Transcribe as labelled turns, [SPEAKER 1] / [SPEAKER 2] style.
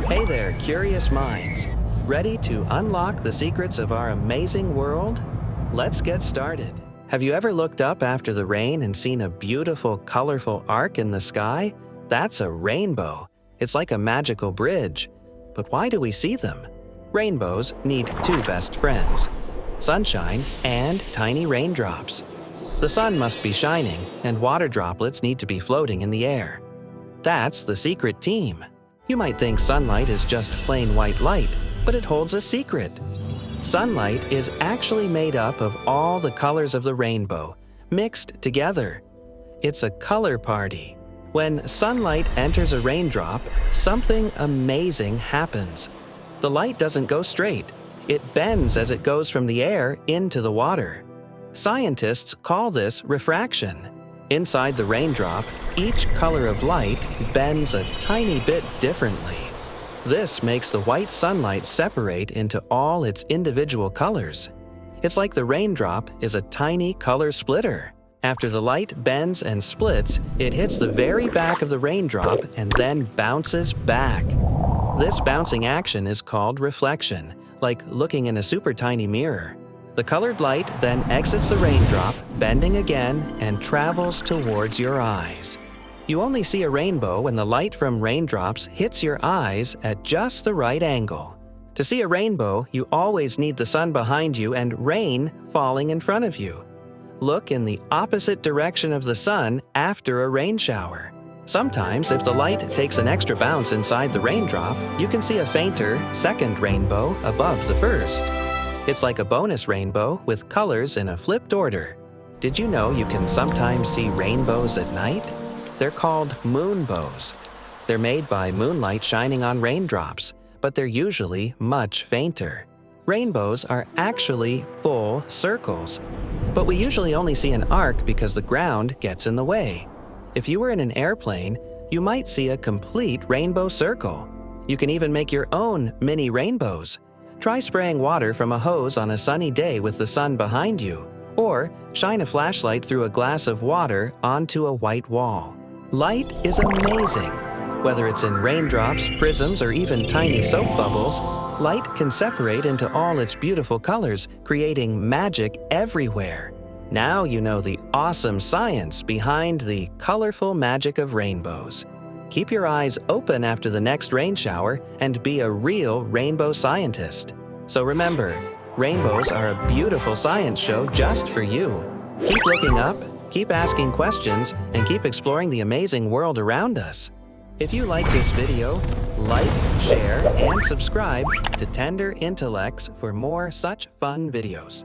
[SPEAKER 1] Hey there, curious minds. Ready to unlock the secrets of our amazing world? Let's get started. Have you ever looked up after the rain and seen a beautiful, colorful arc in the sky? That's a rainbow. It's like a magical bridge. But why do we see them? Rainbows need two best friends: sunshine and tiny raindrops. The sun must be shining, and water droplets need to be floating in the air. That's the secret team. You might think sunlight is just plain white light, but it holds a secret. Sunlight is actually made up of all the colors of the rainbow, mixed together. It's a color party. When sunlight enters a raindrop, something amazing happens. The light doesn't go straight. It bends as it goes from the air into the water. Scientists call this refraction. Inside the raindrop, each color of light bends a tiny bit differently. This makes the white sunlight separate into all its individual colors. It's like the raindrop is a tiny color splitter. After the light bends and splits, it hits the very back of the raindrop and then bounces back. This bouncing action is called reflection, like looking in a super tiny mirror. The colored light then exits the raindrop, bending again, and travels towards your eyes. You only see a rainbow when the light from raindrops hits your eyes at just the right angle. To see a rainbow, you always need the sun behind you and rain falling in front of you. Look in the opposite direction of the sun after a rain shower. Sometimes, if the light takes an extra bounce inside the raindrop, you can see a fainter, second rainbow above the first. It's like a bonus rainbow with colors in a flipped order. Did you know you can sometimes see rainbows at night? They're called moonbows. They're made by moonlight shining on raindrops, but they're usually much fainter. Rainbows are actually full circles, but we usually only see an arc because the ground gets in the way. If you were in an airplane, you might see a complete rainbow circle. You can even make your own mini rainbows. Try spraying water from a hose on a sunny day with the sun behind you, or shine a flashlight through a glass of water onto a white wall. Light is amazing. Whether it's in raindrops, prisms, or even tiny soap bubbles, light can separate into all its beautiful colors, creating magic everywhere. Now you know the awesome science behind the colorful magic of rainbows. Keep your eyes open after the next rain shower and be a real rainbow scientist. So remember, rainbows are a beautiful science show just for you. Keep looking up, keep asking questions, and keep exploring the amazing world around us. If you like this video, like, share, and subscribe to Tender Intellects for more such fun videos.